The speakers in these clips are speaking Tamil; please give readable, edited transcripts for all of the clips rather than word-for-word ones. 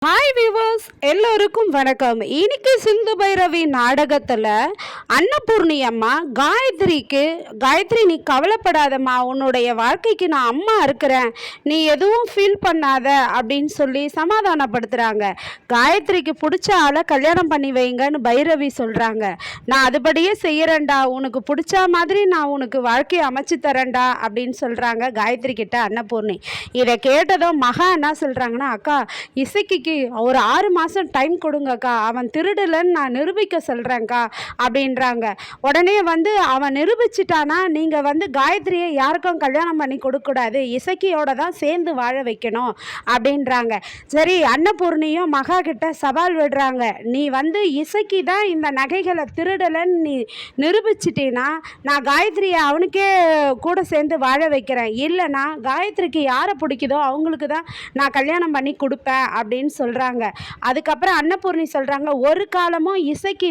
ஹாய் வியூவர்ஸ், எல்லோருக்கும் வணக்கம். இன்னைக்கு சிந்து பைரவி நாடகத்தில் அன்னபூர்ணி அம்மா காயத்ரி நீ கவலைப்படாதம்மா, உன்னுடைய வாழ்க்கைக்கு நான் அம்மா இருக்கிறேன், நீ எதுவும் ஃபீல் பண்ணாத அப்படின்னு சொல்லி சமாதானப்படுத்துகிறாங்க. காயத்ரிக்கு பிடிச்ச ஆளை கல்யாணம் பண்ணி வைங்கன்னு பைரவி சொல்கிறாங்க. நான் அதுபடியே செய்கிறேன்டா, உனக்கு பிடிச்ச மாதிரி நான் உனக்கு வாழ்க்கையை அமைச்சு தரேன்டா அப்படின்னு சொல்கிறாங்க காயத்ரி கிட்ட அன்னபூர்ணி. இதை கேட்டதும் மகா என்ன சொல்கிறாங்கன்னா, அக்கா இசைக்கு ஒரு 6 மாதம் டைம் கொடுங்கக்கா, அவன் திருடலன்னு நான் நிரூபிக்க சொல்கிறேங்க்கா அப்படின்றாங்க. உடனே அவன் நிரூபிச்சிட்டானா நீங்கள் காயத்ரியை யாருக்கும் கல்யாணம் பண்ணி கொடுக்கக்கூடாது, இசக்கியோட தான் சேர்ந்து வாழ வைக்கணும் அப்படின்றாங்க. சரி, அன்னபூர்ணியும் மகா கிட்ட சவால் விடுறாங்க. நீ இசக்கி தான் இந்த நகைகளை திருடலன்னு நீ நிரூபிச்சிட்டீன்னா நான் காயத்ரியை அவனுக்கே கூட சேர்ந்து வாழ வைக்கிறேன், இல்லைனா காயத்ரிக்கு யாரை பிடிக்குதோ அவங்களுக்கு தான் நான் கல்யாணம் பண்ணி கொடுப்பேன் அப்படின்னு சொல்கிறாங்க. அதுக்கப்புறம் அன்னபூர்ணி சொல்கிறாங்க, ஒரு காலமும் இசைக்கு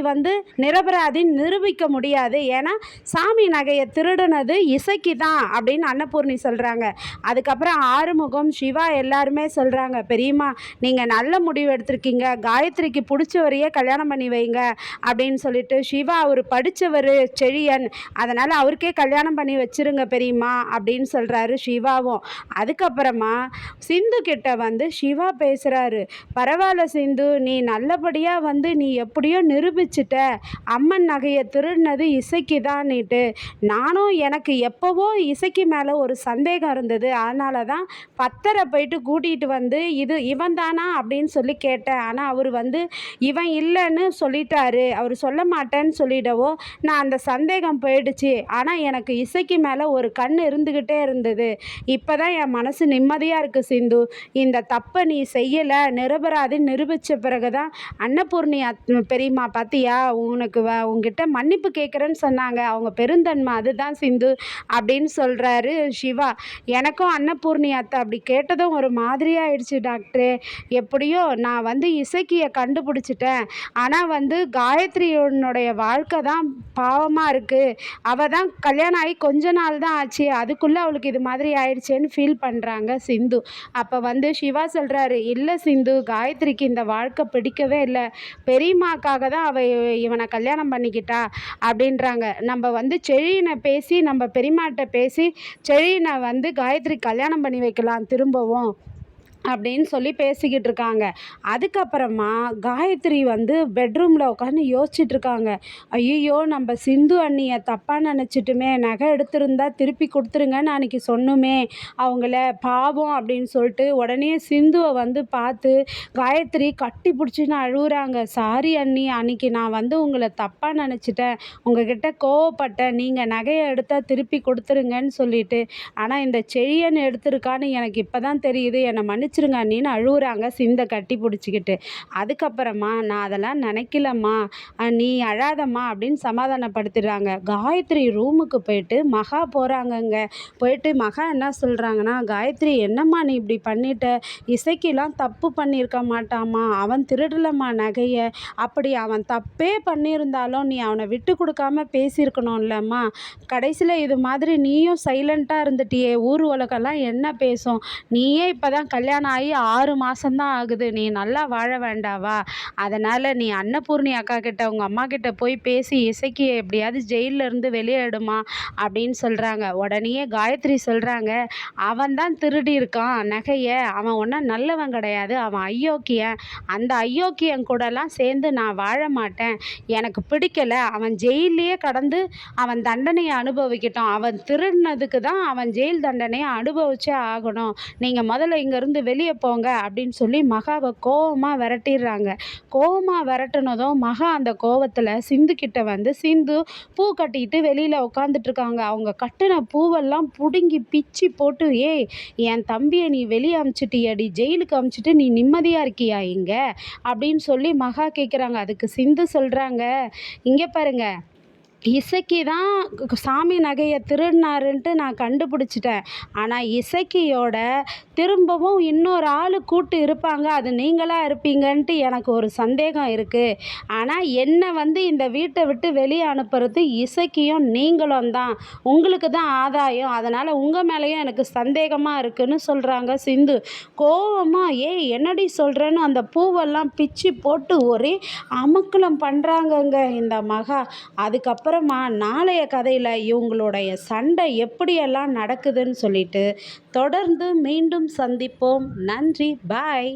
நிரபராதின்னு நிரூபிக்க முடியாது, ஏன்னா சாமி நகையை திருடுனது இசைக்கு தான் அப்படின்னு அன்னபூர்ணி சொல்கிறாங்க. அதுக்கப்புறம் ஆறுமுகம், சிவா எல்லாருமே சொல்கிறாங்க, பெரியம்மா நீங்கள் நல்ல முடிவு எடுத்திருக்கீங்க, காயத்ரிக்கு பிடிச்சவரையே கல்யாணம் பண்ணி வைங்க அப்படின்னு சொல்லிட்டு, சிவா அவர் படித்தவர் செழியன், அதனால் அவருக்கே கல்யாணம் பண்ணி வச்சிருங்க பெரியம்மா அப்படின்னு சொல்கிறாரு சிவாவும். அதுக்கப்புறமா சிந்து கிட்ட சிவா பேசுகிறாரு, பரவாயில்ல சிந்து, நீ நல்லபடியாக நீ எப்படியோ நிரூபிச்சிட்ட, அம்மன் நகையை திருடினது இசைக்கு தான்னுட்டு. நானும் எனக்கு எப்போவோ இசைக்கு மேலே ஒரு சந்தேகம் இருந்தது, அதனால தான் பத்தரை போயிட்டு கூட்டிகிட்டு இது இவன் தானா அப்படின்னு சொல்லி கேட்டேன். ஆனால் அவர் இவன் இல்லைன்னு சொல்லிட்டாரு, அவர் சொல்ல மாட்டேன்னு சொல்லிடவோ நான் அந்த சந்தேகம் போயிடுச்சு. ஆனால் எனக்கு இசைக்கு மேலே ஒரு கண் இருந்துக்கிட்டே இருந்தது. இப்போ தான் என் மனசு நிம்மதியாக இருக்குது சிந்து, இந்த தப்பை நீ செய்யலை, நிரபராதி நிரூபித்த பிறகு தான் அன்னபூர்ணி பெரியம்மா பார்த்தியா உங்ககிட்ட மன்னிப்பு கேட்குறேன்னு சொன்னாங்க, அவங்க பெருந்தன்மை அதுதான் சிந்து அப்படின்னு சொல்கிறாரு சிவா. எனக்கும் அன்னபூர்ணி அத்தை அப்படி கேட்டதும் ஒரு மாதிரியாகிடுச்சு டாக்டரே. எப்படியோ நான் இசக்கியை கண்டுபிடிச்சிட்டேன், ஆனால் காயத்ரியோனுடைய வாழ்க்கை தான் பாவமாக இருக்குது, அவள் தான் கல்யாணம் ஆகி கொஞ்ச நாள் தான் ஆச்சு, அதுக்குள்ளே அவளுக்கு இது மாதிரி ஆயிடுச்சேன்னு ஃபீல் பண்ணுறாங்க சிந்து. அப்போ சிவா சொல்கிறாரு, இல்லை சிந்து, காயத்ரிக்கு இந்த வாழ்க்கை பிடிக்கவே இல்லை, பெரியம்மாக்காக தான் இவனை கல்யாணம் பண்ணிக்கிட்டா அப்படின்றாங்க. நம்ம செழியனை பேசி, நம்ம பெரியம்மாட்ட பேசி செழியனை காயத்ரி கல்யாணம் பண்ணி வைக்கலாம் திரும்பவும் அப்படின்னு சொல்லி பேசிக்கிட்டு இருக்காங்க. அதுக்கப்புறமா காயத்ரி பெட்ரூமில் உட்காந்து யோசிச்சுட்டு இருக்காங்க. ஐயோ, நம்ம சிந்து அண்ணியை தப்பாக நினச்சிட்டுமே, நகை எடுத்திருந்தா திருப்பி கொடுத்துருங்கன்னு அன்றைக்கி சொன்னுமே அவங்கள, பாவம் அப்படின்னு சொல்லிட்டு உடனே சிந்துவை பார்த்து காயத்ரி கட்டி பிடிச்சின்னு அழுகுறாங்க. சாரி அண்ணி, அன்றைக்கி நான் உங்களை தப்பாக நினச்சிட்டேன், உங்ககிட்ட கோவப்பட்டேன், நீங்கள் நகையை எடுத்தால் திருப்பி கொடுத்துருங்கன்னு சொல்லிட்டு. ஆனால் இந்த செழியன் எடுத்திருக்கான்னு எனக்கு இப்போ தான் தெரியுது, என்னை மன்னிச்சிருங்க அண்ணின்னு அழுகுறாங்க சிந்தை கட்டி பிடிச்சிக்கிட்டு. அதுக்கப்புறமா நான் அதெல்லாம் நினைக்கலம்மா, நீ அழாதம்மா அப்படின்னு சமாதானப்படுத்திடுறாங்க. காயத்ரி ரூமுக்கு போயிட்டு மகா போகிறாங்கங்க. போயிட்டு மகா என்ன சொல்கிறாங்கன்னா, காயத்ரி என்னம்மா நீ இப்படி பண்ணிட்ட, இசைக்கெல்லாம் தப்பு பண்ணியிருக்க மாட்டாம்மா, அவன் திருடலம்மா நகையை, அப்படி அவன் தப்பே பண்ணியிருந்தாலும் நீ அவனை விட்டு கொடுக்காம பேசியிருக்கணும்லம்மா, கடைசியில் இது மாதிரி நீயும் சைலண்ட்டாக இருந்துட்டியே, ஊர் உலகெல்லாம் என்ன பேசும், நீயே இப்போ தான் கல்யாணம் ஆகி 6 மாதம்தான் ஆகுது, நீ நல்லா வாழ வேண்டாவா, அதனால் நீ அன்னபூர்ணி அக்கா கிட்ட உங்கள் அம்மா கிட்ட போய் பேசி இசைக்கு எப்படியாவது ஜெயிலில் இருந்து வெளியே எடுமா அப்படின்னு சொல்கிறாங்க. உடனே காயத்ரி சொல்கிறாங்க, அவன் தான் திருடி இருக்கான் நகையை, அவன் ஒன்றும் நல்லவன் கிடையாது, அவன் அயோக்கியன், அந்த அயோக்கியன் கூடலாம் சேர்ந்து நான் வாழ மாட்டேன், எனக்கு பிடிக்கலை, அவன் ஜெயிலையே கடந்து அவன் தண்டனையை அனுபவிக்கட்டும், அவன் திருடினதுக்கு தான் அவன் ஜெயில் தண்டனையை அனுபவிச்சே ஆகணும், நீங்கள் முதல்ல இங்கேருந்து வெளியே போங்க அப்படின்னு சொல்லி மகாவை கோவமாக விரட்டிடுறாங்க. கோவமாக விரட்டினதும் மகா அந்த கோவத்தில் சிந்து கிட்ட சிந்து பூ கட்டிக்கிட்டு வெளியில் உட்காந்துட்ருக்காங்க. அவங்க கட்டின பூவெல்லாம் பிடுங்கி பிச்சு போட்டு, ஏய் என் தம்பியை நீ வெளியே அமுச்சிட்டியடி, ஜெயிலுக்கு அமுச்சிட்டு நீ நிம்மதியாக இருக்கியா இங்கே அப்படின்னு சொல்லி மகா கேட்குறாங்க. அதுக்கு சிந்து சொல்கிறாங்க, இங்கே பாருங்க, இசக்கி தான் சாமி நகையை திருடினாருன்ட்டு நான் கண்டுபிடிச்சிட்டேன். ஆனால் இசக்கியோட திரும்பவும் இன்னொரு ஆள் கூட்டு இருப்பாங்க, அது நீங்களாக இருப்பீங்கன்ட்டு எனக்கு ஒரு சந்தேகம் இருக்குது. ஆனால் என்னை வந்து இந்த வீட்டை விட்டு வெளியே அனுப்புறது இசக்கியும் நீங்களும் தான். உங்களுக்கு தான் ஆதாயம், அதனால் உங்கள் மேலேயும் எனக்கு சந்தேகமாக இருக்குன்னு சொல்கிறாங்க சிந்து. கோவமாக ஏய் என்னடி சொல்கிறேன்னு அந்த பூவெல்லாம் பிச்சு போட்டு ஒரே அமக்கலம் பண்ணுறாங்கங்க இந்த மகா. அதுக்கப்புறமா நாளைய கதையில் இவங்களுடைய சண்டை எப்படியெல்லாம் நடக்குதுன்னு சொல்லிட்டு தொடர்ந்து மீண்டும் சந்திப்போம். நன்றி, பாய்.